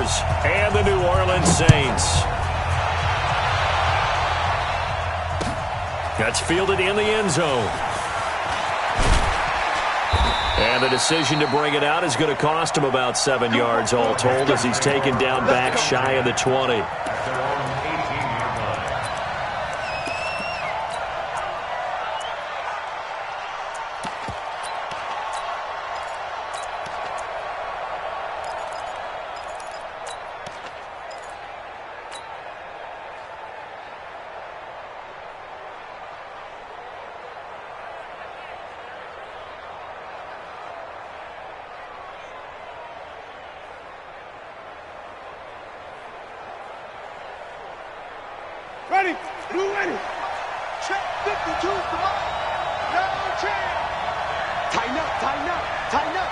Cowboys and the New Orleans Saints. That's fielded in the end zone. And the decision to bring it out is going to cost him about 7 yards all told as he's taken down back shy of the 20. Ready? You ready? Check 52, come on. No chance. Tighten up, tighten up, tighten up.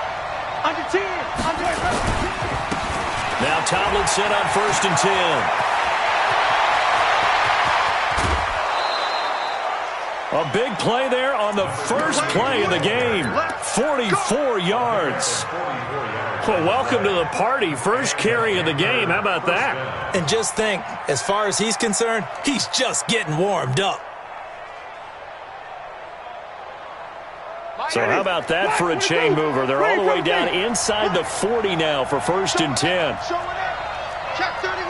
Under 10, under 10. Now Tomlinson on 1st and 10. A big play there on the first play of the game. 44 yards. Well, welcome to the party. First carry of the game. How about that? And just think, as far as he's concerned, he's just getting warmed up. So how about that for a chain mover? They're all the way down inside the 40 now for 1st and 10. Check 31.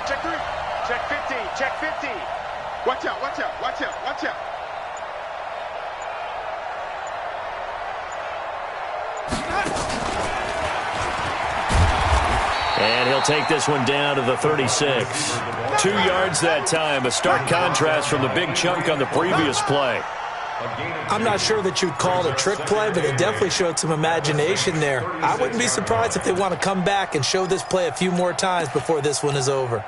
Check 3. Check 15. Check 15. Watch out, watch out, watch out, watch out. And he'll take this one down to the 36. 2 yards that time. A stark contrast from the big chunk on the previous play. I'm not sure that you'd call it a trick play, but it definitely showed some imagination there. I wouldn't be surprised if they want to come back and show this play a few more times before this one is over.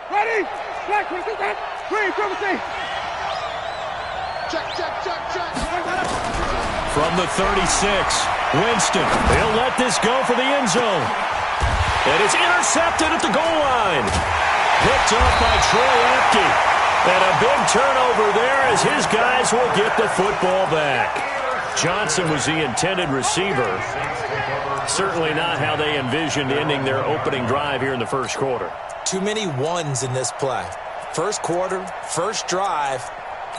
Ready? Check, check. From the 36, Winston. He'll let this go for the end zone. And it's intercepted at the goal line. Picked off by Troy Apke. And a big turnover there as his guys will get the football back. Johnson was the intended receiver. Certainly not how they envisioned ending their opening drive here in the first quarter. Too many ones in this play. First quarter, first drive,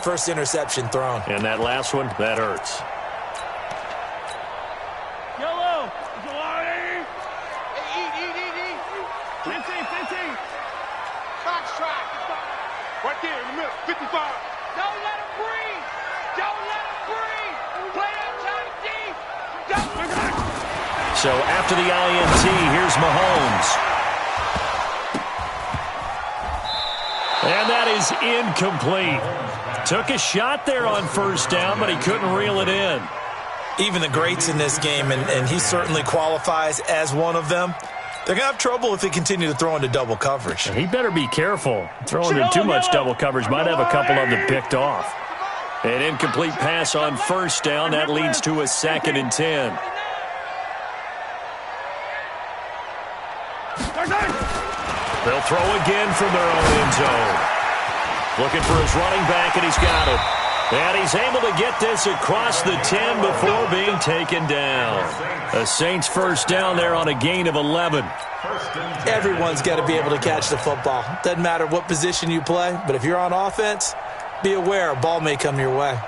first interception thrown. And that last one, that hurts. Yellow. Eat. 15. Box track. Right there in the middle. 55. Don't let him breathe. Play outside deep. So after the INT, here's Mahomes. And that is incomplete. Took a shot there on first down, but he couldn't reel it in. Even the greats in this game, and he certainly qualifies as one of them, they're going to have trouble if they continue to throw into double coverage. He better be careful. Throwing into too much double coverage might have a couple of them picked off. An incomplete pass on first down. That leads to a 2nd and 10. They'll throw again from their own end zone. Looking for his running back, and he's got it. And he's able to get this across the 10 before being taken down. A Saints first down there on a gain of 11. Everyone's got to be able to catch the football. Doesn't matter what position you play, but if you're on offense, be aware a ball may come your way.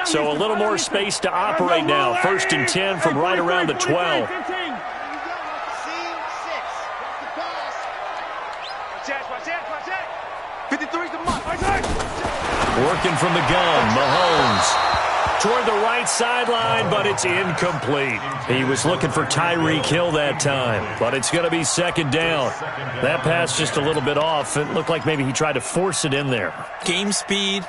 So a little more space to operate now. 1st and 10 from right around the 12. Working from the gun, Mahomes. Toward the right sideline, but it's incomplete. He was looking for Tyreek Hill that time, but it's going to be 2nd down. That pass just a little bit off. It looked like maybe he tried to force it in there. Game speed,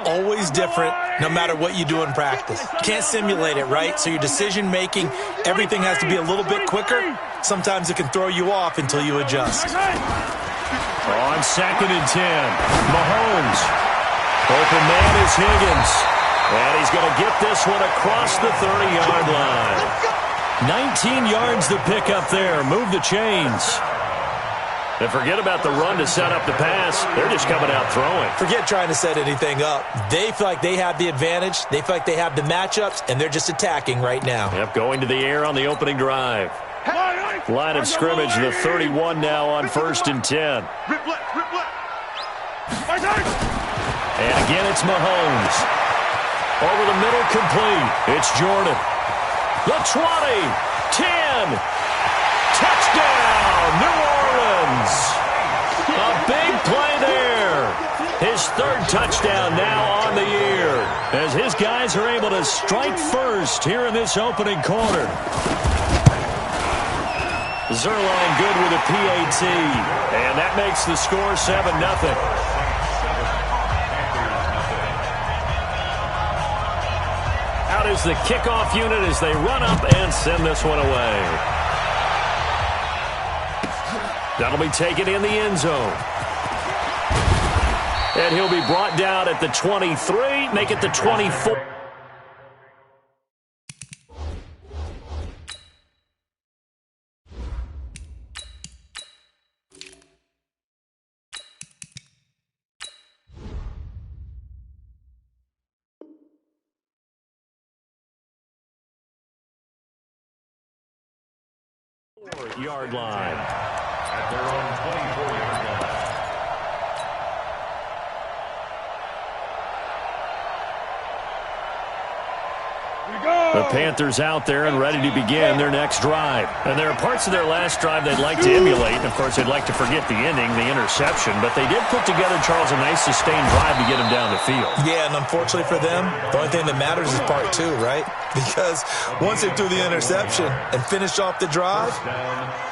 always different, no matter what you do in practice. You can't simulate it, right? So your decision-making, everything has to be a little bit quicker. Sometimes it can throw you off until you adjust. On 2nd and 10, Mahomes. Open man is Higgins. And he's going to get this one across the 30-yard line. 19 yards to pick up there. Move the chains. And forget about the run to set up the pass. They're just coming out throwing. Forget trying to set anything up. They feel like they have the advantage. They feel like they have the matchups, and they're just attacking right now. Yep, going to the air on the opening drive. Line of scrimmage, the 31 now on 1st and 10. And again, it's Mahomes. Over the middle, complete. It's Jordan. The 20, 10. Touchdown, New Orleans. A big play there. His 3rd touchdown now on the year, as his guys are able to strike first here in this opening quarter. Zerline good with a PAT, and that makes the score 7-0. Out is the kickoff unit as they run up and send this one away. That'll be taken in the end zone. And he'll be brought down at the 23, make it the 24. Yard line. At their own 24-yard line. The Panthers out there and ready to begin their next drive. And there are parts of their last drive they'd like to emulate. And, of course, they'd like to forget the ending, the interception. But they did put together, Charles, a nice sustained drive to get them down the field. Yeah, and unfortunately for them, the only thing that matters is part 2, right? Because once they threw the interception and finished off the drive,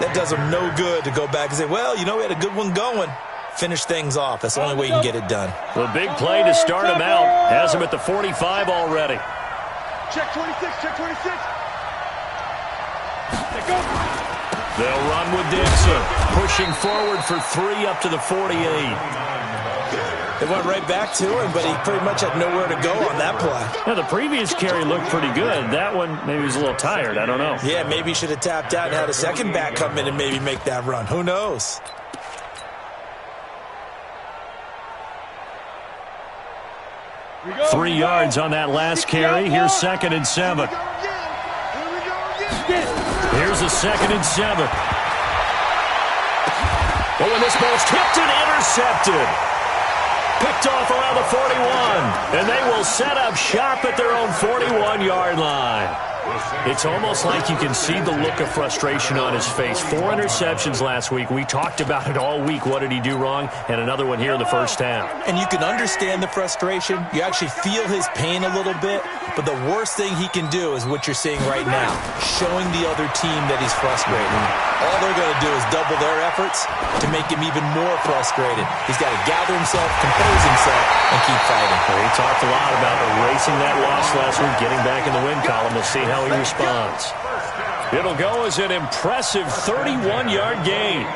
that does them no good to go back and say, well, you know, we had a good one going. Finish things off. That's the only way you can get it done. The big play to start him out has him at the 45 already. Check 26, check 26. They'll run with Dixon, pushing forward for 3 up to the 48. They went right back to him, but he pretty much had nowhere to go on that play. Now, the previous carry looked pretty good. That one, maybe he was a little tired. I don't know. Yeah, maybe he should have tapped out and had a second back come in and maybe make that run. Who knows? Three yards on that last carry. Here's 2nd and 7. Here's a 2nd and 7. Oh, and this ball's tipped and intercepted. Picked off around the 41. And they will set up shop at their own 41-yard line. It's almost like you can see the look of frustration on his face. 4 interceptions last week. We talked about it all week. What did he do wrong? And another one here in the first half. And you can understand the frustration. You actually feel his pain a little bit. But the worst thing he can do is what you're seeing right now, showing the other team that he's frustrated. All they're going to do is double their efforts to make him even more frustrated. He's got to gather himself, compose himself, and keep fighting. Well, he talked a lot about erasing that loss last week, getting back in the win column. We'll see how he responds. It'll go as an impressive 31-yard gain.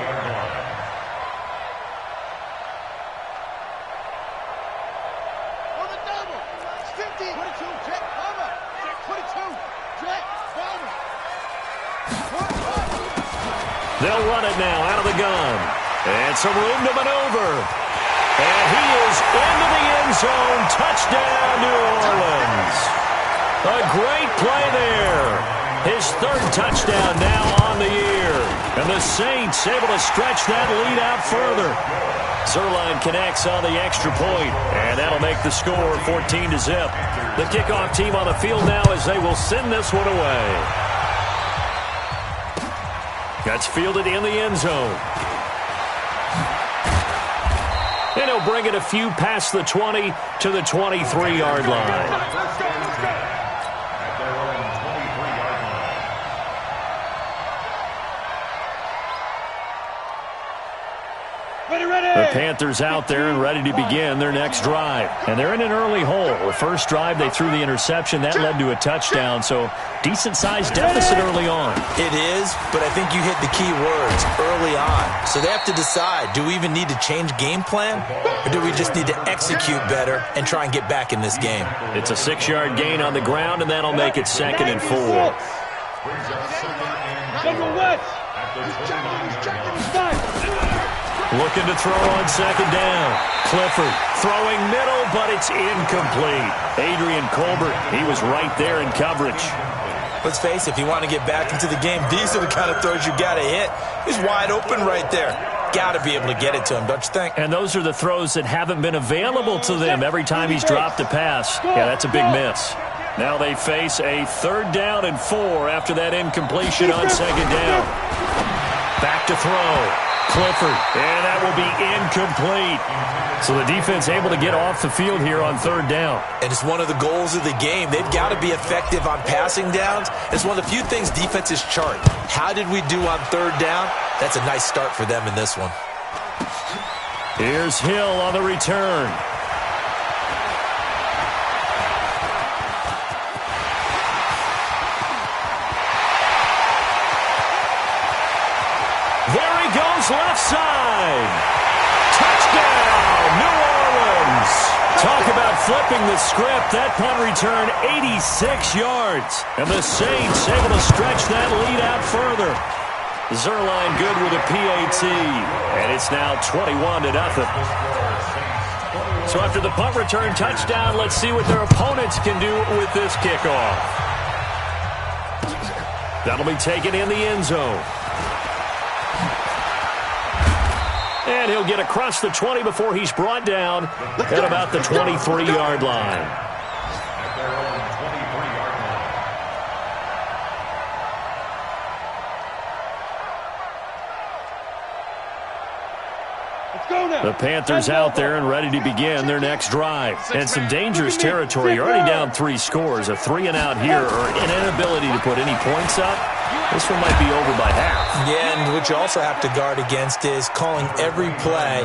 They'll run it now out of the gun. And some room to maneuver. And he is into the end zone. Touchdown, New Orleans. A great play there. His 3rd touchdown now on the year. And the Saints able to stretch that lead out further. Zerline connects on the extra point, and that'll make the score 14-0. The kickoff team on the field now as they will send this one away. That's fielded in the end zone. And he'll bring it a few past the 20 to the 23-yard line. Ready, ready! The Panthers out there and ready to begin their next drive. And they're in an early hole. The first drive, they threw the interception. That led to a touchdown, so decent-sized deficit early on. It is, but I think you hit the key words, early on. So they have to decide, do we even need to change game plan, or do we just need to execute better and try and get back in this game? It's a 6-yard gain on the ground, and that'll make it 2nd and 4. Looking to throw on 2nd down. Clifford throwing middle, but it's incomplete. Adrian Colbert, he was right there in coverage. Let's face it, if you want to get back into the game, these are the kind of throws you got to hit. He's wide open right there. Got to be able to get it to him, don't you think? And those are the throws that haven't been available to them every time he's dropped a pass. Yeah, that's a big miss. Now they face a 3rd down and 4 after that incompletion on 2nd down. Back to throw. Clifford, and that will be incomplete. So the defense able to get off the field here on 3rd down. And it's one of the goals of the game. They've got to be effective on passing downs. It's one of the few things defenses chart. How did we do on 3rd down? That's a nice start for them in this one. Here's Hill on the return. There he goes, left side. Touchdown, New Orleans. Talk about flipping the script. That punt return, 86 yards. And the Saints able to stretch that lead out further. Zerline good with a PAT. And it's now 21-0. So after the punt return touchdown, let's see what their opponents can do with this kickoff. That'll be taken in the end zone. And he'll get across the 20 before he's brought down at about the 23-yard line. The Panthers out there and ready to begin their next drive. And some dangerous territory. You're already down 3 scores. A 3-and-out here or an inability to put any points up. This one might be over by half. Yeah, and what you also have to guard against is calling every play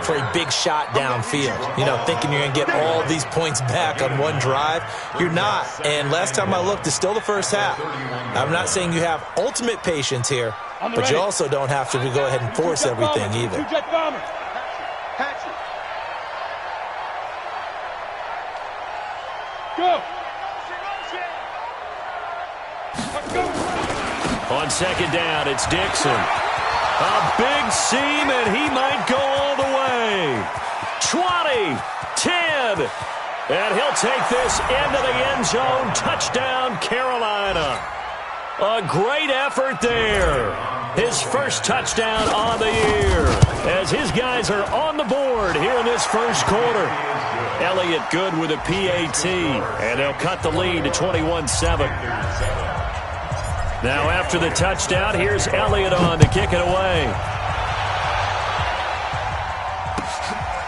for a big shot downfield. You know, thinking you're going to get all these points back on one drive. You're not. And last time I looked, it's still the first half. I'm not saying you have ultimate patience here, but you also don't have to go ahead and force everything either. Go. On 2nd down, it's Dixon. A big seam, and he might go all the way. 20, 10, and he'll take this into the end zone. Touchdown, Carolina. A great effort there. His first touchdown on the year as his guys are on the board here in this first quarter. Elliott good with a PAT, and they'll cut the lead to 21-7. Now after the touchdown, here's Elliott on to kick it away.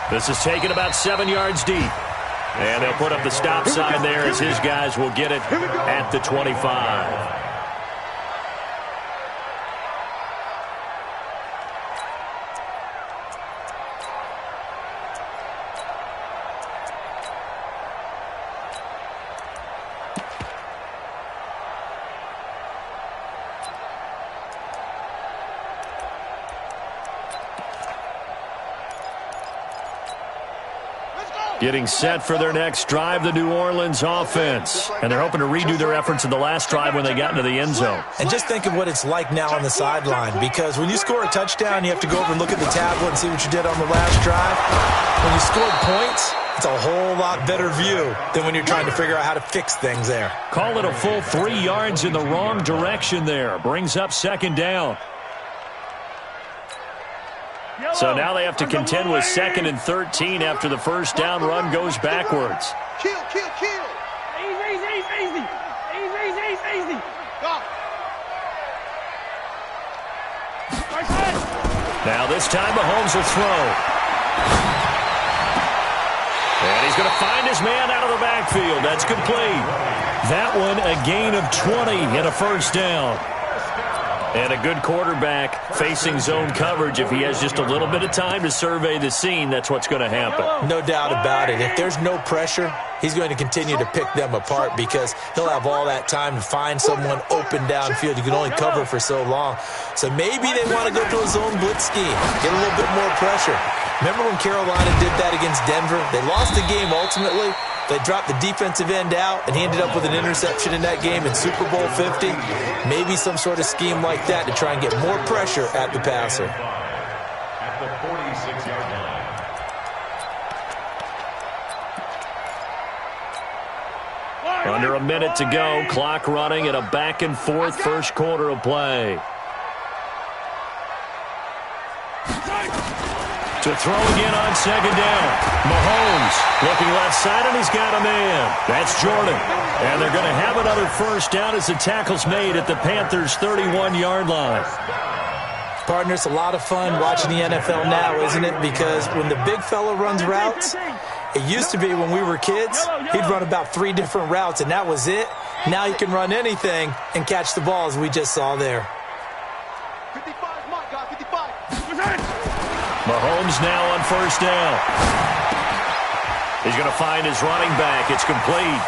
This is taken about 7 yards deep. And they'll put up the stop sign there as his guys will get it at the 25. Getting set for their next drive, the New Orleans offense. And they're hoping to redo their efforts in the last drive when they got into the end zone. And just think of what it's like now on the sideline, because when you score a touchdown, you have to go over and look at the tablet and see what you did on the last drive. When you scored points, it's a whole lot better view than when you're trying to figure out how to fix things there. Call it a full 3 yards in the wrong direction there. Brings up 2nd down. So now they have to contend with 2nd and 13 after the first down run goes backwards. Kill. Easy. Go. Now this time Mahomes will throw. And he's going to find his man out of the backfield. That's complete. That one a gain of 20 and a first down. And a good quarterback facing zone coverage, if he has just a little bit of time to survey the scene, that's what's going to happen. No doubt about it. If there's no pressure, he's going to continue to pick them apart because he'll have all that time to find someone open downfield. You can only cover for so long. So maybe they want to go to a zone blitz scheme, get a little bit more pressure. Remember when Carolina did that against Denver? They lost the game ultimately. They dropped the defensive end out, and he ended up with an interception in that game in Super Bowl 50. Maybe some sort of scheme like that to try and get more pressure at the passer. At the 46-yard line. Under a minute to go, clock running at a back-and-forth first quarter of play. To throw again on second down. Mahomes looking left side, and he's got a man. That's Jordan. And they're going to have another first down as the tackle's made at the Panthers' 31-yard line. Partner, it's a lot of fun watching the NFL now, isn't it? Because when the big fella runs routes, it used to be when we were kids, he'd run about 3 different routes, and that was it. Now he can run anything and catch the ball, as we just saw there. 55, my God, 55. Mahomes now on first down. He's going to find his running back. It's complete.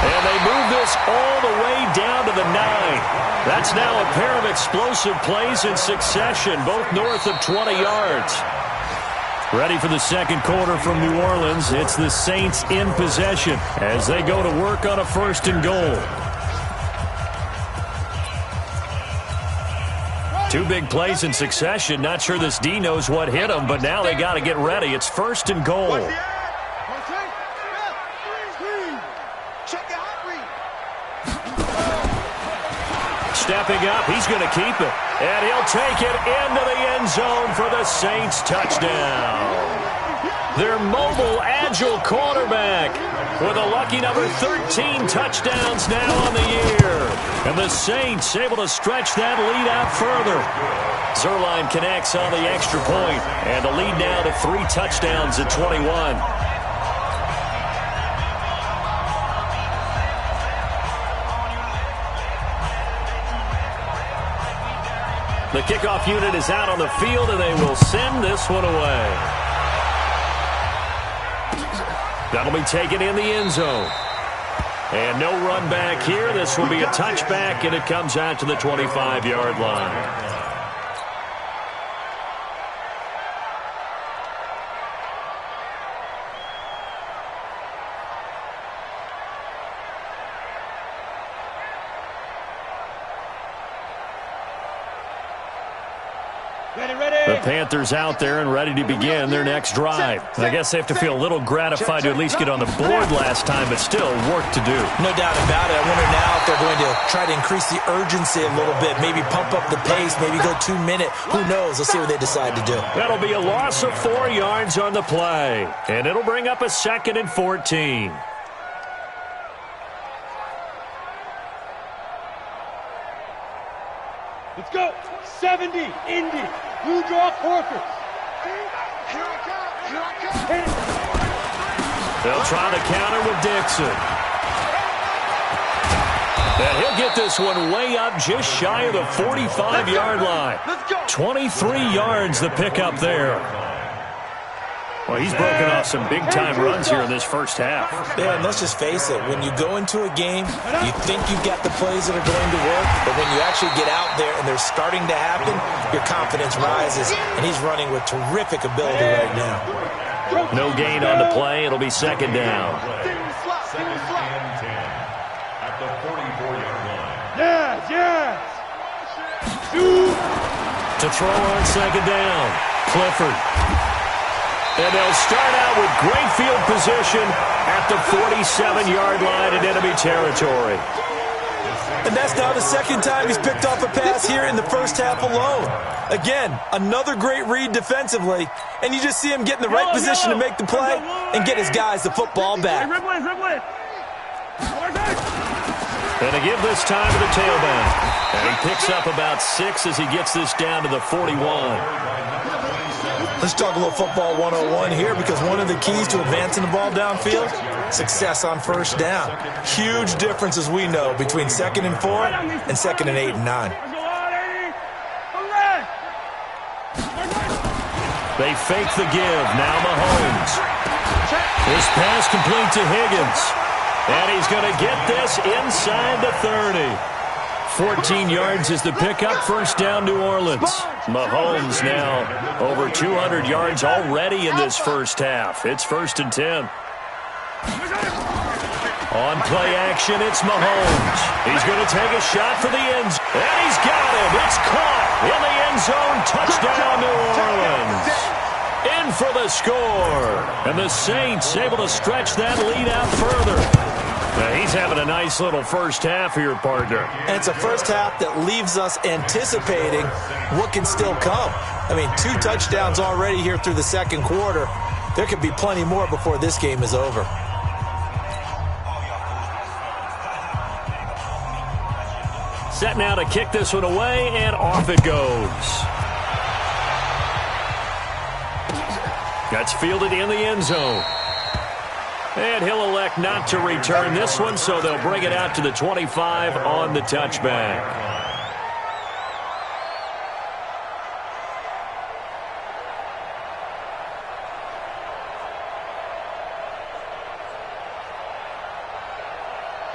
And they move this all the way down to the 9. That's now a pair of explosive plays in succession, both north of 20 yards. Ready for the second quarter from New Orleans. It's the Saints in possession as they go to work on a first and goal. 2 big plays in succession. Not sure this D knows what hit him, but now they got to get ready. It's first and goal. Stepping up, he's going to keep it. And he'll take it into the end zone for the Saints touchdown. Their mobile, agile quarterback with a lucky number 13 touchdowns now on the year. And the Saints able to stretch that lead out further. Zerline connects on the extra point, and the lead now to 3 touchdowns at 21. The kickoff unit is out on the field, and they will send this one away. That'll be taken in the end zone. And no run back here. This will be a touchback, and it comes out to the 25-yard line. The Panthers out there and ready to begin their next drive. I guess they have to feel a little gratified to at least get on the board last time, but still work to do. No doubt about it. I wonder now if they're going to try to increase the urgency a little bit, maybe pump up the pace, maybe go 2 minute. Who knows? Let's see what they decide to do. That'll be a loss of 4 yards on the play, and it'll bring up a 2nd and 14. Let's go. 70, Indy. Blue draw Corkers. Here I come. They'll try to counter with Dixon. And he'll get this one way up just shy of the 45-yard line. 23 yards the pickup there. Well, he's broken off some big-time runs here in this first half. Yeah, and let's just face it. When you go into a game, you think you've got the plays that are going to work, but when you actually get out there and they're starting to happen, your confidence rises, and he's running with terrific ability right now. No gain on the play. It'll be 2nd down. 2nd and 10 at the 44-yard line. Yes. To throw on 2nd down, Clifford. And they'll start out with great field position at the 47-yard line in enemy territory. And that's now the 2nd time he's picked off a pass here in the first half alone. Again, another great read defensively, and you just see him get in the right position to make the play and get his guys the football back. And to give this time to the tailback. And he picks up about 6 as he gets this down to the 41. Let's talk a little football 101 here, because one of the keys to advancing the ball downfield, success on first down. Huge difference, as we know, between 2nd and 4 and 2nd and 8 and 9. They fake the give. Now Mahomes. This pass complete to Higgins. And he's going to get this inside the 30. 14 yards is the pickup. First down, New Orleans. Mahomes now over 200 yards already in this first half. It's 1st and 10. On play action, it's Mahomes. He's going to take a shot for the end zone. And he's got it. It's caught in the end zone. Touchdown, New Orleans. In for the score. And the Saints able to stretch that lead out further. Now he's having a nice little first half here, partner. And it's a first half that leaves us anticipating what can still come. I mean, 2 touchdowns already here through the second quarter. There could be plenty more before this game is over. Set now to kick this one away, and off it goes. That's fielded in the end zone. And he'll elect not to return this one, so they'll bring it out to the 25 on the touchback.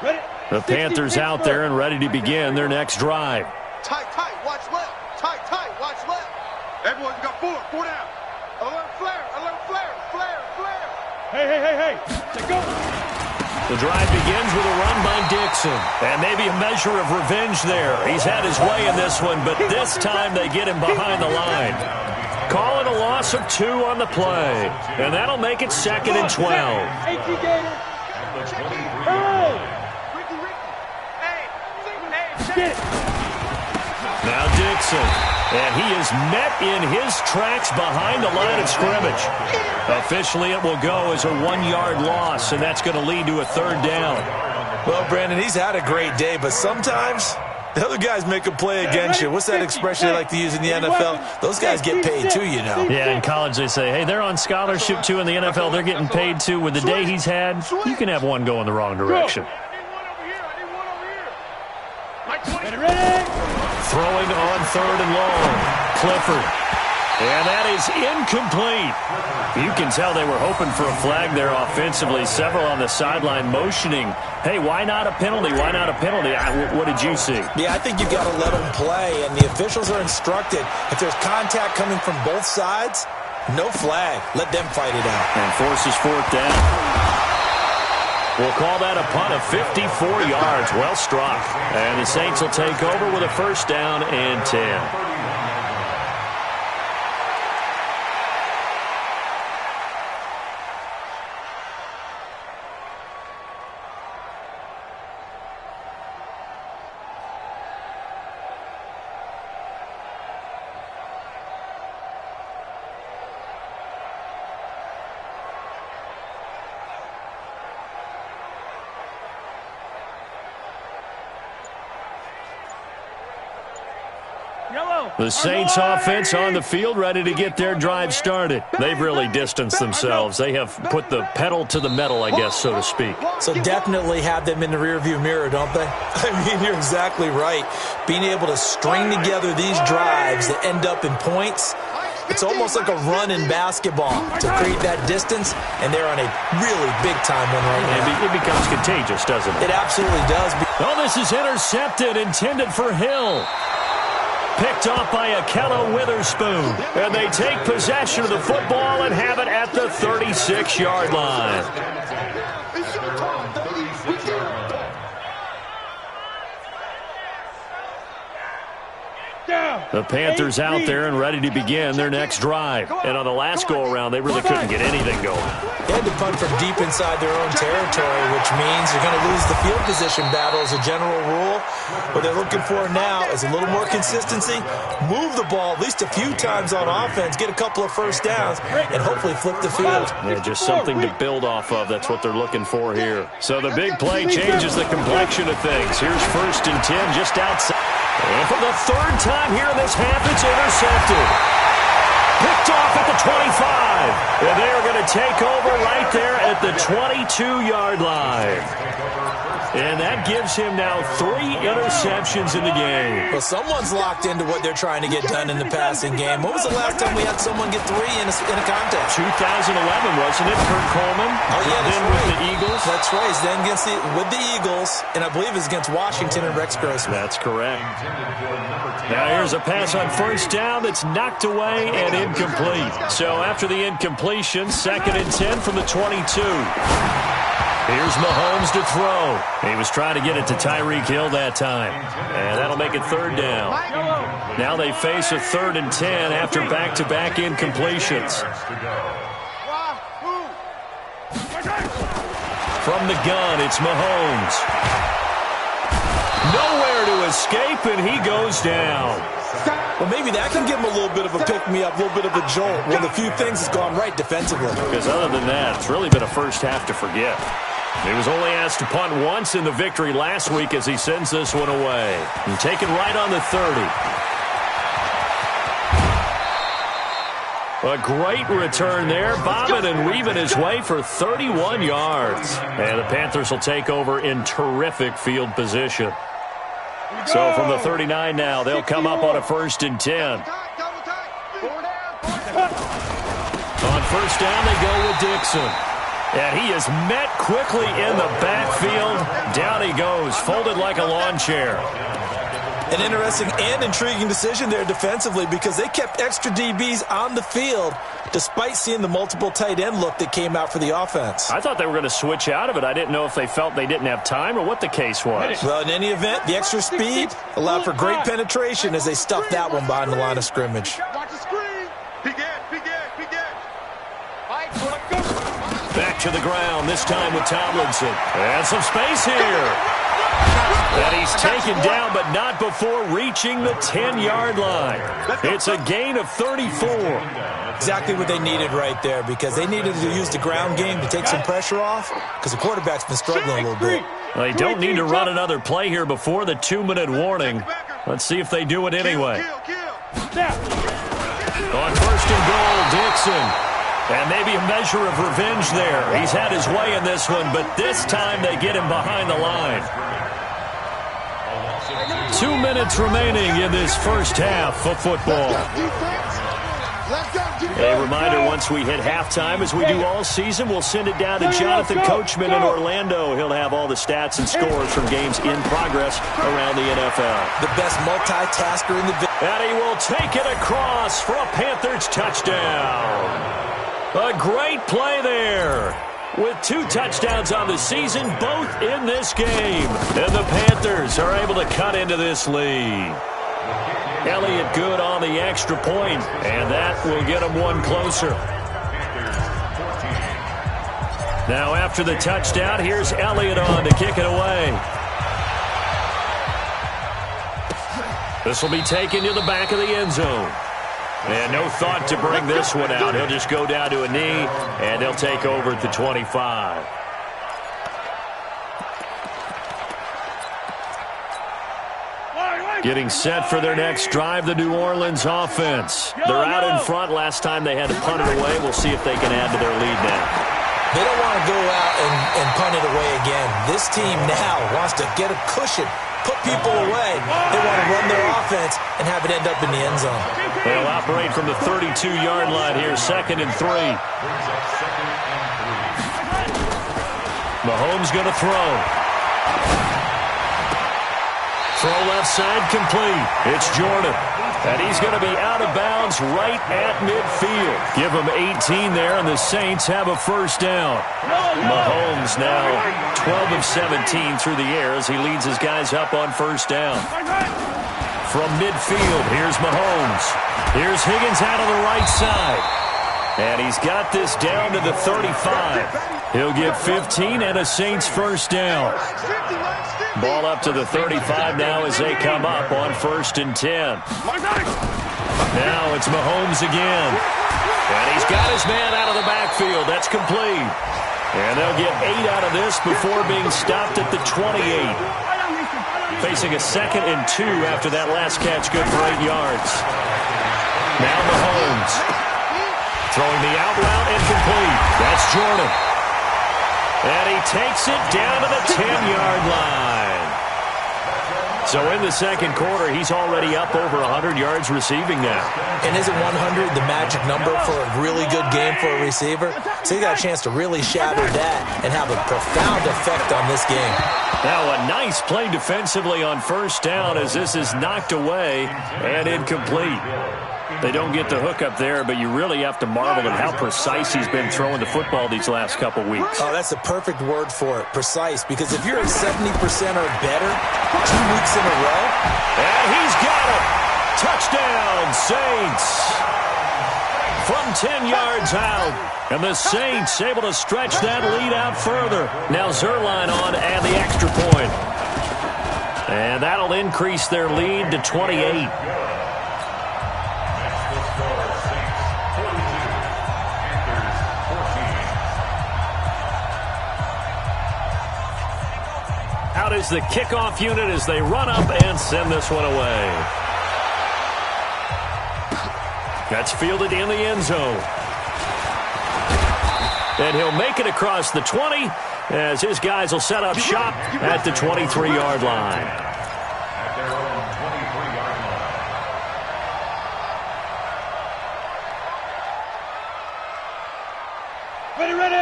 Ready? The Panthers out there and ready to begin their next drive. Tight, watch left. Tight, watch left. Everyone's got 4 down. Alert flare. Hey. Let's go. The drive begins with a run by Dixon. And maybe a measure of revenge there. He's had his way in this one, but this time they get him behind the line. Calling a loss of 2 on the play. And that'll make it 2nd and 12. Now Dixon, and he is met in his tracks behind the line of scrimmage. Officially, it will go as a 1-yard loss, and that's going to lead to a 3rd down. Well, Brandon, he's had a great day, but sometimes the other guys make a play against you. What's that expression they like to use in the NFL? Those guys get paid too, you know. Yeah, in college they say, hey, they're on scholarship too. In the NFL, they're getting paid too. With the day he's had, you can have one go in the wrong direction. Ready? Throwing on 3rd and long. Clifford. And that is incomplete. You can tell they were hoping for a flag there offensively. Several on the sideline motioning, hey, why not a penalty? Why not a penalty? What did you see? Yeah, I think you've got to let them play, and the officials are instructed. If there's contact coming from both sides, no flag. Let them fight it out. And forces 4th down. We'll call that a punt of 54 yards. Well struck. And the Saints will take over with a 1st down and 10. The Saints offense on the field, ready to get their drive started. They've really distanced themselves. They have put the pedal to the metal, I guess, so to speak. So definitely have them in the rearview mirror, don't they? I mean, you're exactly right. Being able to string together these drives that end up in points, it's almost like a run in basketball to create that distance, and they're on a really big-time one right now. It becomes contagious, doesn't it? It absolutely does. Oh, this is intercepted, intended for Hill. Picked off by Akello Witherspoon. And they take possession of the football and have it at the 36-yard line. It's your time, baby. We did it. The Panthers out there and ready to begin their next drive. And on the last go-around, they really couldn't get anything going. They had to punt from deep inside their own territory, which means you're going to lose the field position battle as a general rule. What they're looking for now is a little more consistency, move the ball at least a few times on offense, get a couple of first downs, and hopefully flip the field. Yeah, just something to build off of. That's what they're looking for here. So the big play changes the complexion of things. Here's 1st and 10 just outside. And for the 3rd time here in this half, it's intercepted. Picked off at the 25. And they are going to take over right there at the 22-yard line. And that gives him now 3 interceptions in the game. Well, someone's locked into what they're trying to get done in the passing game. When was the last time we had someone get 3 in a contest? 2011, wasn't it, Kurt Coleman? Oh, yeah, that's then right. with the Eagles. That's right. He's then with the Eagles, and I believe it's against Washington and Rex Grossman. That's correct. Now here's a pass on first down that's knocked away and incomplete. So after the incompletion, 2nd and 10 from the 22. Here's Mahomes to throw. He was trying to get it to Tyreek Hill that time. And that'll make it 3rd down. Now they face a 3rd and 10 after back-to-back incompletions. From the gun, it's Mahomes. Nowhere to escape, and he goes down. Well, maybe that can give him a little bit of a pick-me-up, a little bit of a jolt. One of the few things that's gone right defensively. Because other than that, it's really been a first half to forget. He was only asked to punt once in the victory last week as he sends this one away. And taken right on the 30. A great return there, bobbing and weaving his way for 31 yards. And the Panthers will take over in terrific field position. So from the 39 now, they'll come up on a 1st and 10. On first down, they go with Dixon. And he is met quickly in the backfield. Down he goes, folded like a lawn chair. An interesting and intriguing decision there defensively because they kept extra DBs on the field despite seeing the multiple tight end look that came out for the offense. I thought they were going to switch out of it. I didn't know if they felt they didn't have time or what the case was. Well, in any event, the extra speed allowed for great penetration as they stuffed that one behind the line of scrimmage. Watch the screen. Begin. Back to the ground, this time with Tomlinson. And some space here. And he's taken down, but not before reaching the 10-yard line. It's a gain of 34. Exactly what they needed right there because they needed to use the ground game to take some pressure off because the quarterback's been struggling a little bit. Well, they don't need to run another play here before the 2-minute warning. Let's see if they do it anyway. On 1st and goal, Dixon. And maybe a measure of revenge there. He's had his way in this one, but this time they get him behind the line. 2 minutes remaining in this first half of football. A reminder, once we hit halftime, as we do all season, we'll send it down to Jonathan Coachman in Orlando. He'll have all the stats and scores from games in progress around the NFL. The best multitasker in the business. And he will take it across for a Panthers touchdown. A great play there. With 2 touchdowns on the season, both in this game. And the Panthers are able to cut into this lead. Elliott good on the extra point, and that will get him one closer. Now after the touchdown, here's Elliott on to kick it away. This will be taken to the back of the end zone. And no thought to bring this one out. He'll just go down to a knee, and they'll take over at the 25. Getting set for their next drive, the New Orleans offense. They're out in front. Last time they had to punt it away. We'll see if they can add to their lead now. They don't want to go out and punt it away again. This team now wants to get a cushion, put people away. They want to run their offense and have it end up in the end zone. They'll operate from the 32-yard line here, 2nd and 3. Mahomes going to throw. Throw left side complete. It's Jordan. And he's going to be out of bounds right at midfield. Give him 18 there, and the Saints have a first down. Mahomes now 12 of 17 through the air as he leads his guys up on first down. From midfield, here's Mahomes. Here's Higgins out on the right side. And he's got this down to the 35. He'll get 15 and a Saints first down. Ball up to the 35 now as they come up on 1st and 10. Now it's Mahomes again. And he's got his man out of the backfield. That's complete. And they'll get 8 out of this before being stopped at the 28. Facing a 2nd and 2 after that last catch, good for 8 yards. Now Mahomes. Throwing the out route incomplete. That's Jordan. And he takes it down to the 10-yard line. So in the second quarter, he's already up over 100 yards receiving now. And isn't 100 the magic number for a really good game for a receiver? So he got a chance to really shatter that and have a profound effect on this game. Now a nice play defensively on first down as this is knocked away and incomplete. They don't get the hook up there, but you really have to marvel at how precise he's been throwing the football these last couple weeks. Oh, that's a perfect word for it, precise, because if you're at 70% or better 2 weeks in a row. And he's got it. Touchdown, Saints. From 10 yards out. And the Saints able to stretch that lead out further. Now Zerline on and the extra point. And that'll increase their lead to 28. Out is the kickoff unit as they run up and send this one away. That's fielded in the end zone. And he'll make it across the 20 as his guys will set up shop at the 23-yard line. At their own 23-yard line.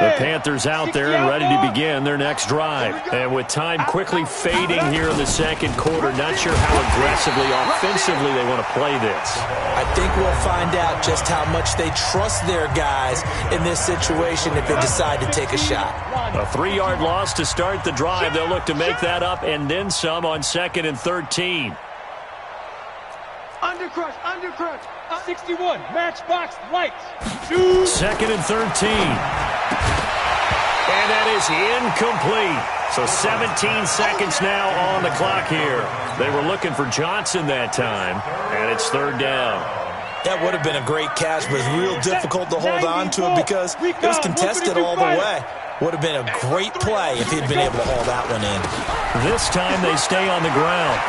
The Panthers out there and ready to begin their next drive. And with time quickly fading here in the second quarter, not sure how aggressively, offensively they want to play this. I think we'll find out just how much they trust their guys in this situation if they decide to take a shot. A 3-yard loss to start the drive. They'll look to make that up and then some on 2nd and 13. Undercrush, undercrush. 61, matchbox lights. 2nd and 13. And that is incomplete. So 17 seconds now on the clock here. They were looking for Johnson that time, and it's 3rd down. That would have been a great catch, but it's real difficult to hold on to it because it was contested all the way. Would have been a great play if he'd been able to hold that one in. This time they stay on the ground.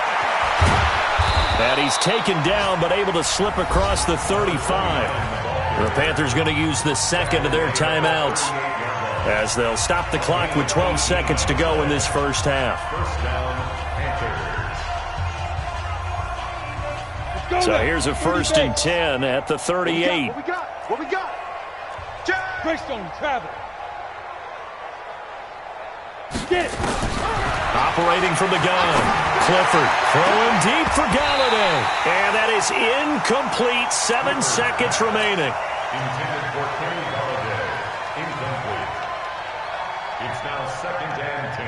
And he's taken down, but able to slip across the 35. The Panthers going to use the second of their timeouts as they'll stop the clock with 12 seconds to go in this first half. First down, Panthers. So here's a 1st and 10 at the 38. What we got? What we got? Greystone travel. Get it. Operating from the gun. Clifford throwing deep for Galladay. And that is incomplete. 7 seconds remaining. Intended for Kenny Galladay. Incomplete. It's now 2nd and 10.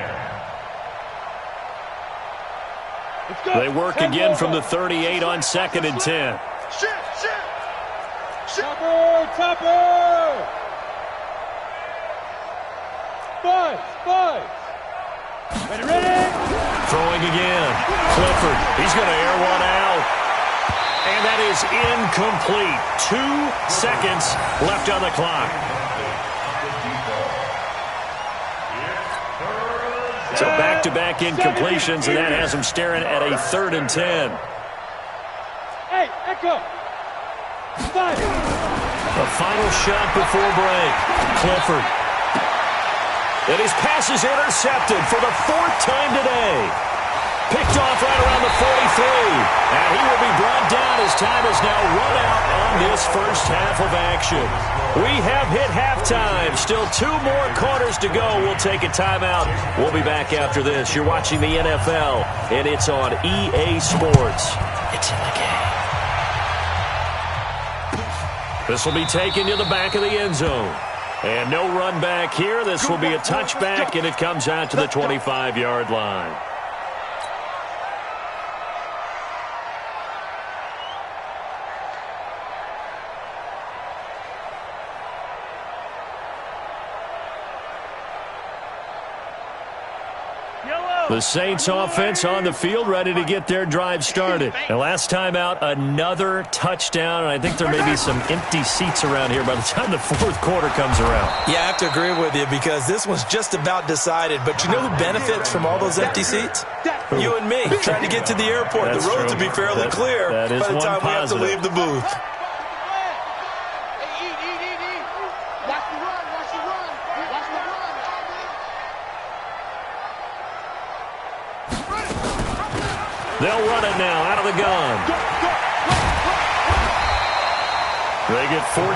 Let's go. They work again from the 38 on 2nd and 10. Topper. Buzz. Ready. Throwing again. Clifford. He's going to air one out. And that is incomplete. 2 seconds left on the clock. So back-to-back incompletions, and that has him staring at a 3rd and 10. Hey, Echo. 5. A final shot before break. Clifford. And his pass is intercepted for the 4th time today. Picked off right around the 43. And he will be brought down as time is now run out on this first half of action. We have hit halftime. Still 2 more quarters to go. We'll take a timeout. We'll be back after this. You're watching the NFL, and it's on EA Sports. It's in the game. This will be taken to the back of the end zone. And no run back here. This will be a touchback, and it comes out to the 25-yard line. The Saints offense on the field, ready to get their drive started. And last time out, another touchdown. And I think there may be some empty seats around here by the time the 4th quarter comes around. Yeah, I have to agree with you because this one's just about decided. But you know who benefits from all those empty seats? You and me, trying to get to the airport. That's the roads true. will be fairly clear that is by the time we have to positive. leave the booth. They'll run it now out of the gun. They get 14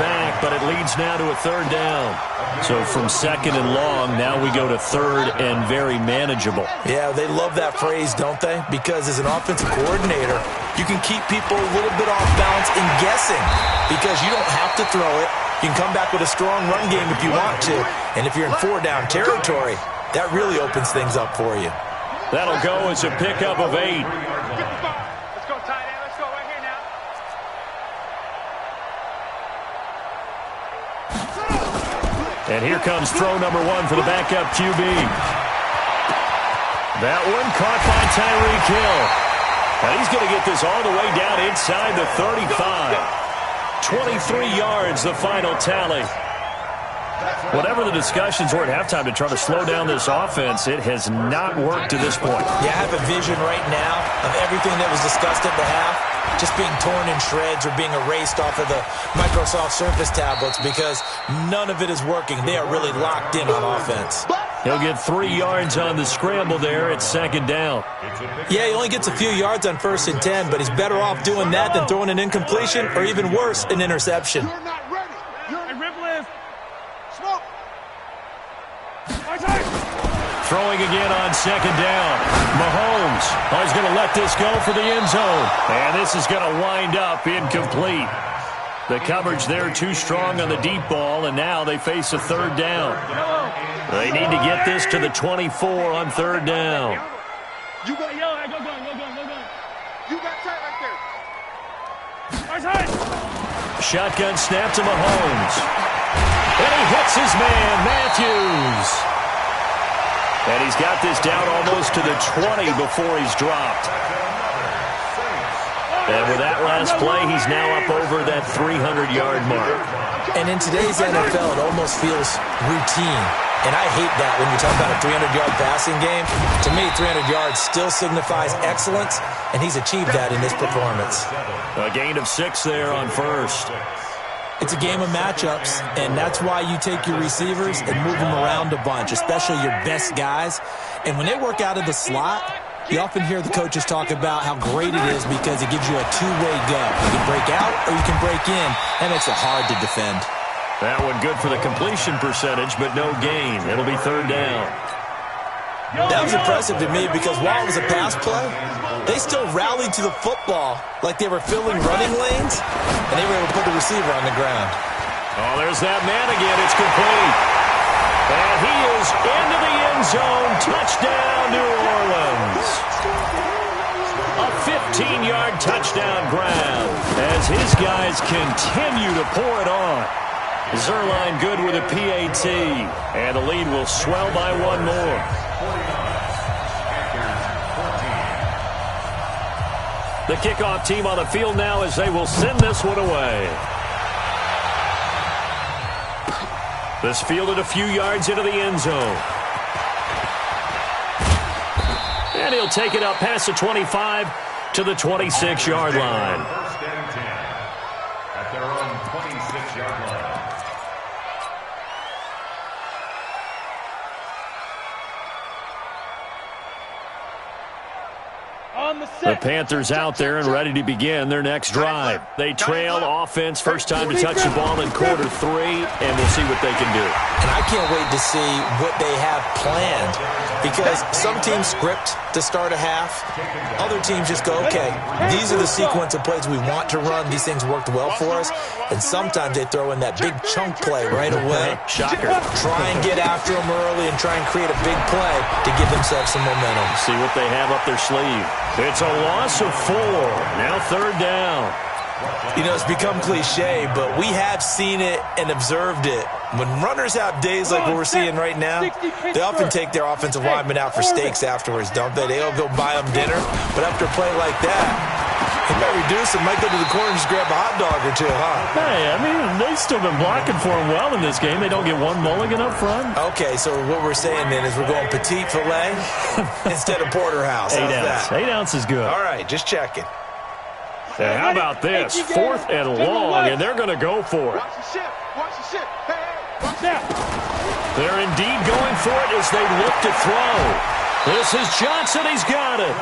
back, but it leads now to a third down. So from second and long, now we go to third and very manageable. Yeah, they love that phrase, don't they? Because as an offensive coordinator, you can keep people a little bit off balance and guessing because you don't have to throw it. You can come back with a strong run game if you want to. And if you're in four-down territory, that really opens things up for you. That'll go as a pickup of 8. Let's go, tight end. Let's go right here now. And here comes throw number 1 for the backup QB. That one caught by Tyreek Hill. And he's going to get this all the way down inside the 35. 23 yards, the final tally. Whatever the discussions were at halftime to try to slow down this offense, it has not worked to this point. Yeah, I have a vision right now of everything that was discussed at the half just being torn in shreds or being erased off of the Microsoft Surface tablets because none of it is working. They are really locked in on offense. He'll get 3 yards on the scramble there at second down. Yeah, he only gets a few yards on 1st and 10, but he's better off doing that than throwing an incompletion or even worse, an interception. You're not ready. Hey, Ripple, Smoke. Throwing again on second down. Mahomes is going to let this go for the end zone. And this is going to wind up incomplete. The coverage there too strong on the deep ball, and now they face a third down. They need to get this to the 24 on third down. You got go. You got tight right there. Shotgun snap to Mahomes. And he hits his man, Matthews. And he's got this down almost to the 20 before he's dropped. And with that last play, he's now up over that 300-yard mark. And in today's NFL, it almost feels routine. And I hate that when you talk about a 300-yard passing game. To me, 300 yards still signifies excellence, and he's achieved that in this performance. A gain of 6 there on first. It's a game of matchups, and that's why you take your receivers and move them around a bunch, especially your best guys. And when they work out of the slot, you often hear the coaches talk about how great it is because it gives you a two-way go. You can break out or you can break in. That makes it hard to defend. That one good for the completion percentage, but no gain. It'll be third down. That was impressive to me because while it was a pass play, they still rallied to the football like they were filling running lanes, and they were able to put the receiver on the ground. Oh, there's that man again. It's complete. And he is into the end zone. Touchdown, New Orleans. A 15-yard touchdown grab as his guys continue to pour it on. Zerline good with a PAT, and the lead will swell by one more. The kickoff team on the field now as they will send this one away. This fielded a few yards into the end zone. And he'll take it up past the 25 to the 26-yard line. First and 10 at their own 26-yard line. The Panthers out there and ready to begin their next drive. They trail offense, first time to touch the ball in quarter 3, and we'll see what they can do. And I can't wait to see what they have planned because some teams script to start a half. Other teams just go, okay, these are the sequence of plays we want to run. These things worked well for us. And sometimes they throw in that big chunk play right away. Shocker. Try and get after them early and try and create a big play to give themselves some momentum. See what they have up their sleeve. It's a loss of 4. Now third down. You know, it's become cliche, but we have seen it and observed it. When runners have days like what we're seeing right now, they often take their offensive linemen out for steaks afterwards, don't they? They'll go buy them dinner, but after a play like that, he might reduce it, might go to the corner and just grab a hot dog or two, huh? Hey, I mean, they've still been blocking for him well in this game. They don't get one mulligan up front. Okay, so what we're saying then is we're going petite filet instead of porterhouse. 8 ounce. 8 ounce is good. All right, just checking. Hey, how about this? 4th and long, and they're going to go for it. Watch the ship. Watch the ship. Hey, watch Now. They're indeed going for it as they look to throw. This is Johnson. He's got it.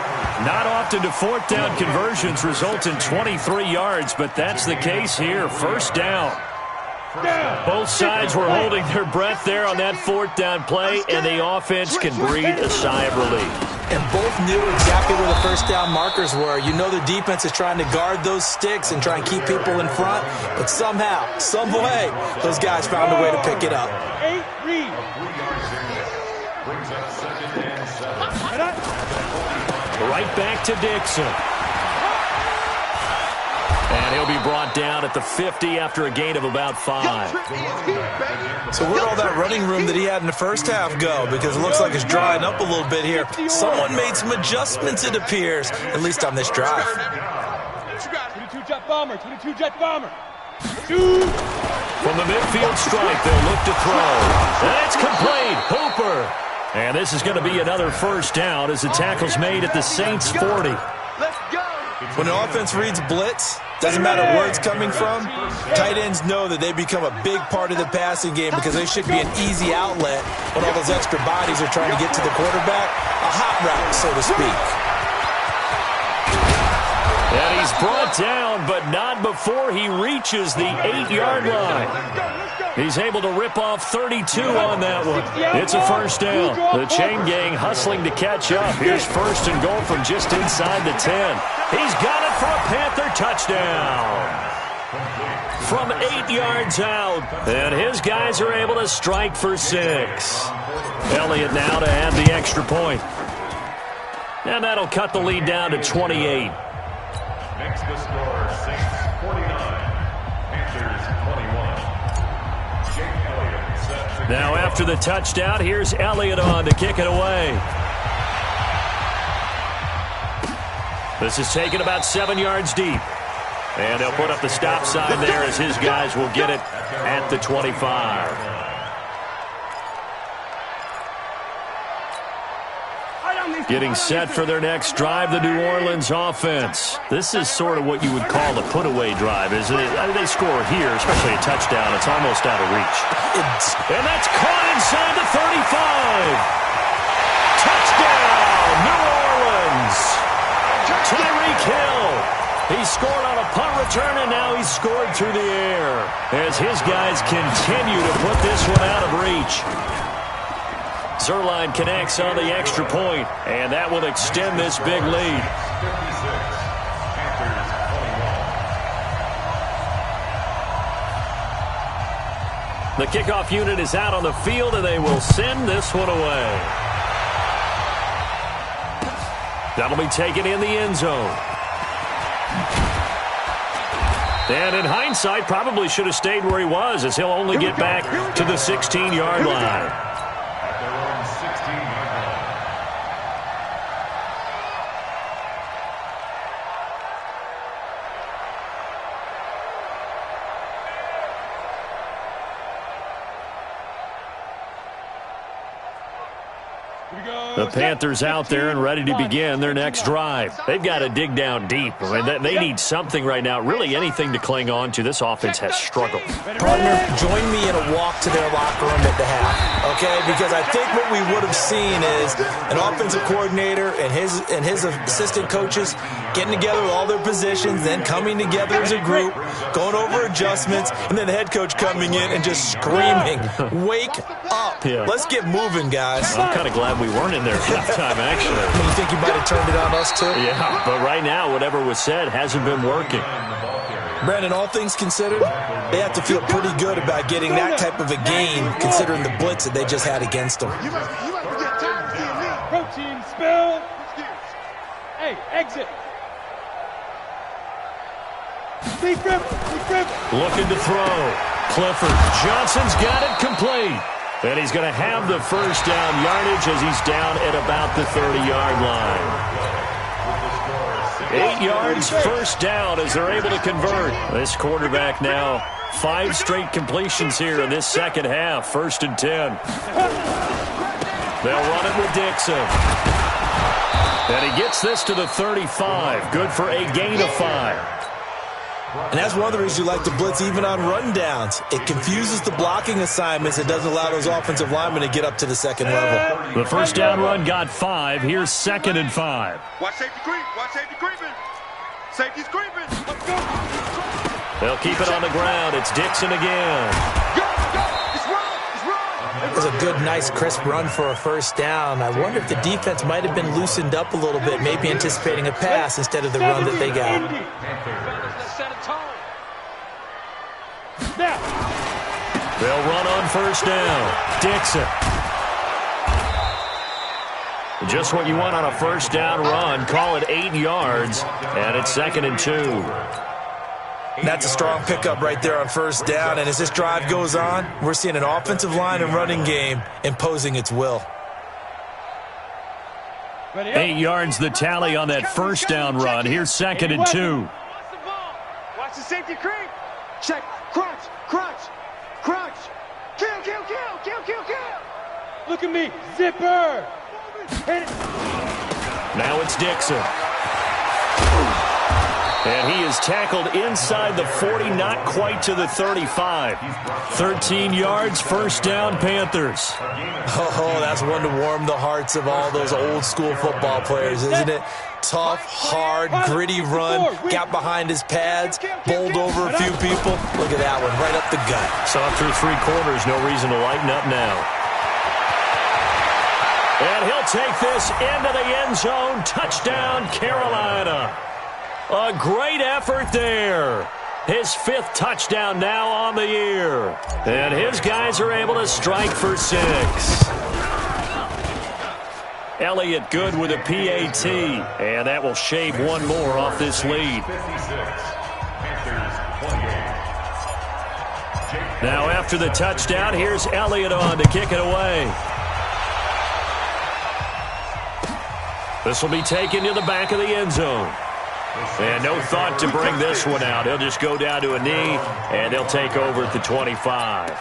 Not often do fourth down conversions result in 23 yards, but that's the case here. First down. Both sides were holding their breath there on that fourth down play, and the offense can breathe a sigh of relief. And both knew exactly where the first down markers were. You know the defense is trying to guard those sticks and try and keep people in front, but somehow, some way, those guys found a way to pick it up. 8 read. Right back to Dixon. And he'll be brought down at the 50 after a gain of about 5. So where'd all that running room that he had in the first half go? Because it looks like it's drying up a little bit here. Someone made some adjustments, it appears, at least on this drive. 22 jet bomber, 22 jet bomber. Shoot. From the midfield stripe, they'll look to throw. And it's complete. Hooper. And this is going to be another first down as the tackle's made at the Saints' 40. Let's go. When the offense reads blitz, doesn't matter where it's coming from, tight ends know that they become a big part of the passing game because they should be an easy outlet when all those extra bodies are trying to get to the quarterback. A hot route, so to speak. And he's brought down, but not before he reaches the 8-yard line. He's able to rip off 32 on that one. It's a first down. The chain gang hustling to catch up. Here's first and goal from just inside the 10. He's got it for a Panther touchdown. From 8 yards out. And his guys are able to strike for 6. Elliott now to add the extra point. And that'll cut the lead down to 28. Next the score, Saints 49, Panthers 21. Jake Elliott set to Now after the touchdown, here's Elliott on to kick it away. This is taken about 7 yards deep. And they'll put up the stop sign there as his guys will get it at the 25. Getting set for their next drive, the New Orleans offense. This is sort of what you would call a put-away drive, isn't it? I mean, they score here, especially a touchdown. It's almost out of reach. And that's caught inside the 35. Touchdown, New Orleans. Tyreek Hill. He scored on a punt return, and now he's scored through the air as his guys continue to put this one out of reach. Zerline connects on the extra point, and that will extend this big lead. 56, the kickoff unit is out on the field, and they will send this one away. That'll be taken in the end zone. And in hindsight, probably should have stayed where he was, as he'll only get back to the 16-yard line. The Panthers out there and ready to begin their next drive. They've got to dig down deep. I mean, they need something right now, really anything to cling on to. This offense has struggled. Partner, join me in a walk to their locker room at the half, okay? Because I think what we would have seen is an offensive coordinator and his assistant coaches getting together with all their positions, then coming together as a group, going over adjustments, and then the head coach coming in and just screaming, "Wake up. Yeah. Let's get moving, guys." I'm kind of glad we weren't in there at halftime, actually. You think you might have turned it on us, too? Yeah, but right now, whatever was said hasn't been working. Brandon, all things considered, they have to feel pretty good about getting that type of a game, considering the blitz that they just had against them. Protein spill. Hey, exit. Looking to throw. Clifford. Johnson's got it complete. And he's going to have the first down yardage as he's down at about the 30-yard line. 8 yards, first down as they're able to convert. This quarterback now 5 straight completions here in this second half. First and 10. They'll run it with Dixon. And he gets this to the 35. Good for a gain of 5. And that's one of the reasons you like to blitz even on rundowns. It confuses the blocking assignments. It doesn't allow those offensive linemen to get up to the second level. The first down run got 5. Here's 2nd and 5. Watch safety creep. Watch safety creeping. Safety's creeping. Let's go. They'll keep it on the ground. It's Dixon again. Go, go. It's run. It's run. It was a good, nice, crisp run for a first down. I wonder if the defense might have been loosened up a little bit, maybe anticipating a pass instead of the run that they got. Let's set a tone. They'll run on first down. Dixon. Just what you want on a first down run. Call it 8 yards, and it's 2nd and 2. That's a strong pickup right there on first down, and as this drive goes on, we're seeing an offensive line and running game imposing its will. 8 yards the tally on that first down run. Here's 2nd and 2. Watch the safety creep. Check. Crunch. Crunch. Crunch. Kill, kill, kill, kill, kill, kill. Look at me. Zipper. Hit it. Now it's Dixon. And he is tackled inside the 40, not quite to the 35. 13 yards, first down, Panthers. Oh, that's one to warm the hearts of all those old school football players, isn't it? Tough, hard, gritty run, got behind his pads, bowled over a few people. Look at that one, right up the gut. Saw through 3 quarters, no reason to lighten up now. And he'll take this into the end zone. Touchdown, Carolina. A great effort there. His 5th touchdown now on the year. And his guys are able to strike for 6. Elliott good with a PAT. And that will shave one more off this lead. Now after the touchdown, here's Elliott on to kick it away. This will be taken to the back of the end zone. And no thought to bring this one out. He'll just go down to a knee, and they'll take over at the 25.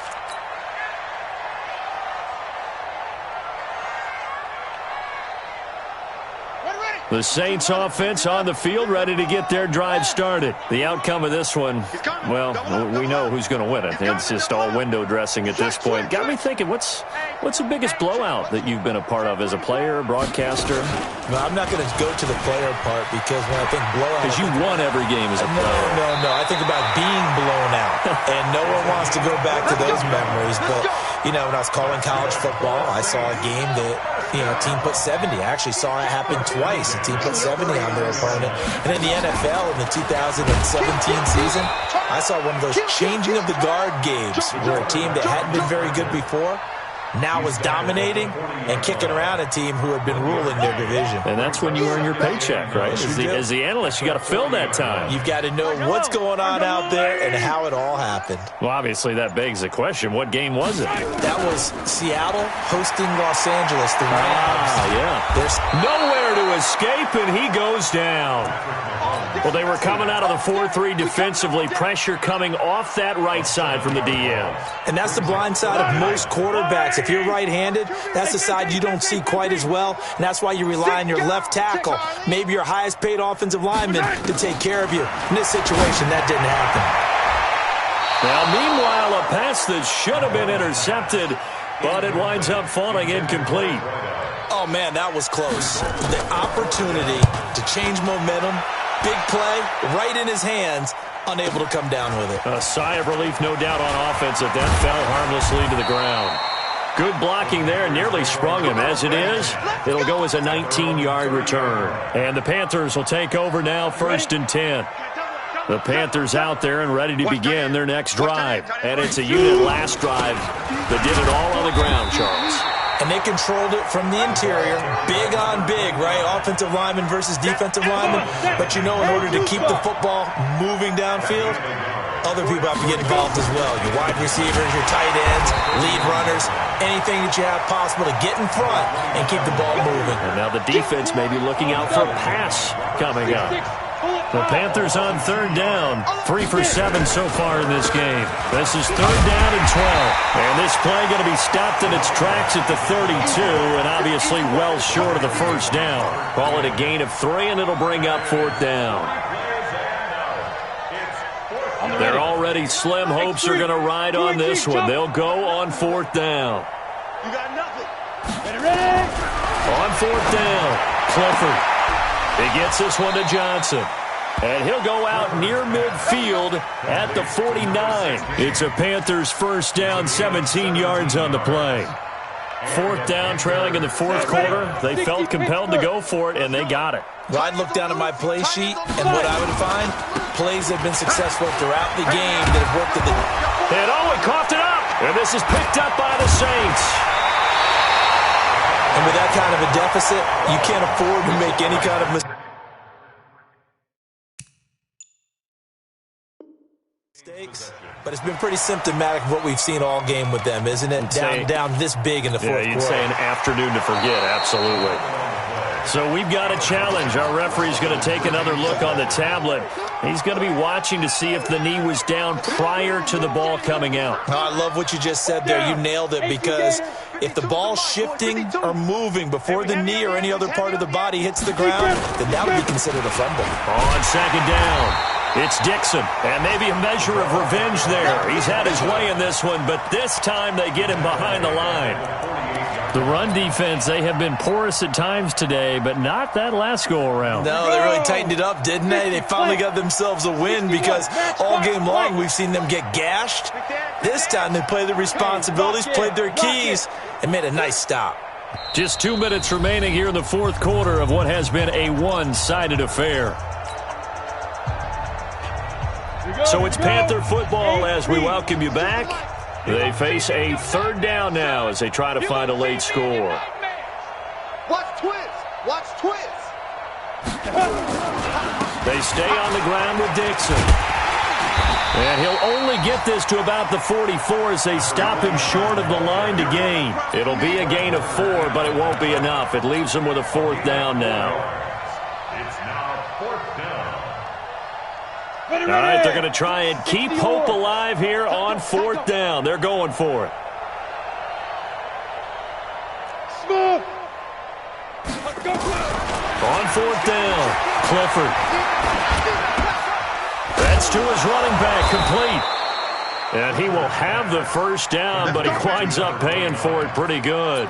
The Saints offense on the field, ready to get their drive started. The outcome of this one, well, we know who's going to win it. It's just all window dressing at this point. Got me thinking, what's the biggest blowout that you've been a part of as a player, broadcaster? No, I'm not going to go to the player part because when I think blowout... Because you won every game as a player. No. I think about being blown out. And no one wants to go back to those memories. But, you know, when I was calling college football, I saw a game that, you know, a team put 70. I actually saw it happen twice. A team put 70 on their opponent. And in the NFL in the 2017 season, I saw one of those changing of the guard games where a team that hadn't been very good before now was dominating and kicking around a team who had been ruling their division. And that's when you earn your paycheck, right? As the analyst, you got to fill that time. You've got to know what's going on out there and how it all happened. Well, obviously, that begs the question, what game was it? That was Seattle hosting Los Angeles, the Rams. Yeah. There's nowhere to escape, and he goes down. Well, they were coming out of the 4-3 defensively. Pressure coming off that right side from the DM. And that's the blind side of most quarterbacks. If you're right-handed, that's the side you don't see quite as well. And that's why you rely on your left tackle, maybe your highest-paid offensive lineman, to take care of you. In this situation, that didn't happen. Now, meanwhile, a pass that should have been intercepted, but it winds up falling incomplete. Oh, man, that was close. The opportunity to change momentum, big play, right in his hands, unable to come down with it. A sigh of relief, no doubt, on offense that fell harmlessly to the ground. Good blocking there, nearly sprung him. As it is, it'll go as a 19-yard return. And the Panthers will take over now, 1st and 10. The Panthers out there and ready to begin their next drive. And it's a unit last drive that did it all on the ground, Charles. And they controlled it from the interior, big on big, right? Offensive lineman versus defensive lineman. But you know, in order to keep the football moving downfield, other people have to get involved as well. Your wide receivers, your tight ends, lead runners, anything that you have possible to get in front and keep the ball moving. And now the defense may be looking out for a pass coming up. The Panthers on 3rd down. 3 for 7 so far in this game. This is 3rd down and 12. And this play going to be stopped in its tracks at the 32, and obviously well short of the first down. Call it a gain of 3, and it'll bring up 4th down. already slim hopes are going to ride on this one. They'll go on 4th down. You got nothing. Ready? On 4th down, Clifford. He gets this one to Johnson. And he'll go out near midfield at the 49. It's a Panthers first down, 17 yards on the play. 4th down, trailing in the 4th quarter. They felt compelled to go for it, and they got it. Well, I'd look down at my play sheet, and what I would find, plays have been successful throughout the game that have worked at the... And he coughed it up. And this is picked up by the Saints. And with that kind of a deficit, you can't afford to make any kind of mistakes. But it's been pretty symptomatic of what we've seen all game with them, isn't it? Down this big in the 4th quarter. Yeah, you'd say an afternoon to forget, absolutely. So we've got a challenge. Our referee's going to take another look on the tablet. He's going to be watching to see if the knee was down prior to the ball coming out. Oh, I love what you just said there. You nailed it, because if the ball's shifting or moving before the knee or any other part of the body hits the ground, then that would be considered a fumble. On 2nd down. It's Dixon, and maybe a measure of revenge there. He's had his way in this one, but this time they get him behind the line. The run defense, they have been porous at times today, but not that last go-around. No, they really tightened it up, didn't they? They finally got themselves a win, because all game long we've seen them get gashed. This time they played their responsibilities, played their keys, and made a nice stop. Just 2 minutes remaining here in the 4th quarter of what has been a one-sided affair. So it's Panther football as we welcome you back. They face a 3rd down now as they try to find a late score. Watch twist. Watch twist. They stay on the ground with Dixon. And he'll only get this to about the 44 as they stop him short of the line to gain. It'll be a gain of 4, but it won't be enough. It leaves them with a 4th down now. It's now 4th down. All right, they're going to try and keep hope alive here on 4th down. They're going for it. On 4th down, Clifford. That's to his running back, complete. And he will have the first down, but he winds up paying for it pretty good.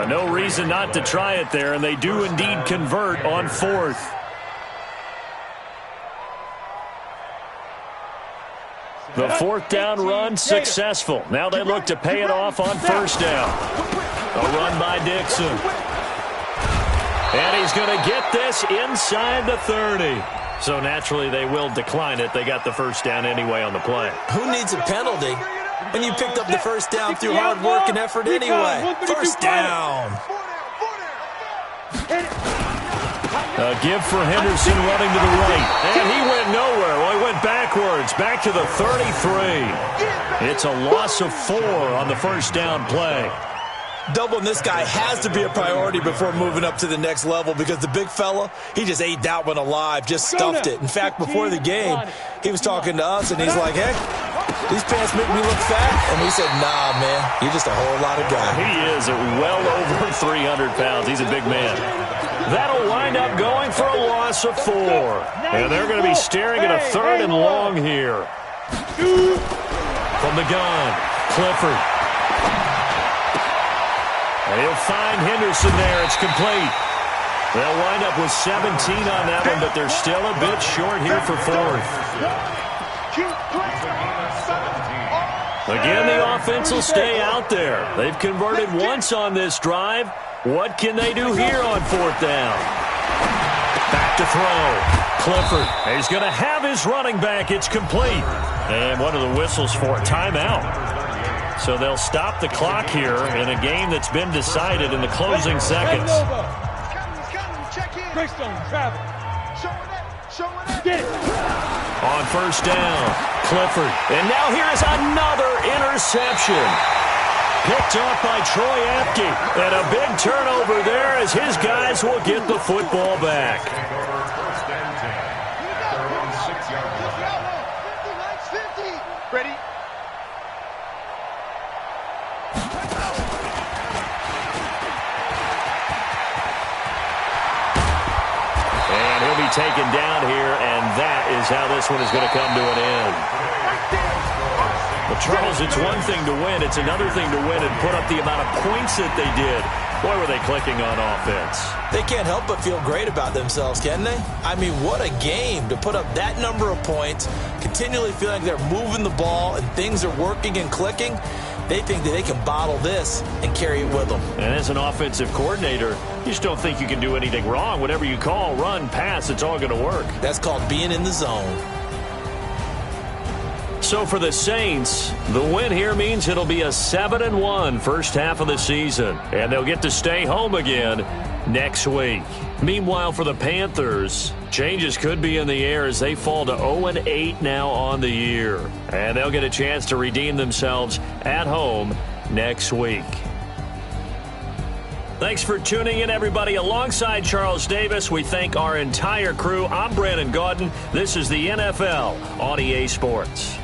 No reason not to try it there, and they do indeed convert on 4th. The 4th down run successful. Now they look to pay it off on 1st down. A run by Dixon. And he's going to get this inside the 30. So naturally they will decline it. They got the first down anyway on the play. Who needs a penalty when you picked up the first down through hard work and effort anyway? First down. A give for Henderson running to the right. And he went nowhere. Well, he went backwards, back to the 33. It's a loss of 4 on the first down play. Doubling this guy has to be a priority before moving up to the next level, because the big fella, he just ate that one alive, just stuffed it. In fact, before the game, he was talking to us, and he's like, hey, these pants make me look fat. And we said, nah, man, you're just a whole lot of guy. He is well over 300 pounds. He's a big man. That'll wind up going for a loss of 4. And they're going to be staring at a 3rd and long here. From the gun, Clifford. And he'll find Henderson there. It's complete. They'll wind up with 17 on that one, but they're still a bit short here for 4th. Again, the offense will stay out there. They've converted once on this drive. What can they do here on 4th down? Back to throw. Clifford. He's going to have his running back. It's complete. And one of the whistles for a timeout. So they'll stop the clock here in a game that's been decided in the closing seconds. On 1st down, Clifford. And now here is another interception. Picked off by Troy Apke. And a big turnover there as his guys will get the football back. Ready? And he'll be taken down here, and that is how this one is going to come to an end. Well, Charles, it's one thing to win. It's another thing to win and put up the amount of points that they did. Boy, were they clicking on offense. They can't help but feel great about themselves, can they? I mean, what a game to put up that number of points, continually feeling like they're moving the ball and things are working and clicking. They think that they can bottle this and carry it with them. And as an offensive coordinator, you just don't think you can do anything wrong. Whatever you call, run, pass, it's all going to work. That's called being in the zone. So for the Saints, the win here means it'll be a 7-1 first half of the season, and they'll get to stay home again next week. Meanwhile, for the Panthers, changes could be in the air as they fall to 0-8 now on the year, and they'll get a chance to redeem themselves at home next week. Thanks for tuning in, everybody. Alongside Charles Davis, we thank our entire crew. I'm Brandon Gaudin. This is the NFL on EA Sports.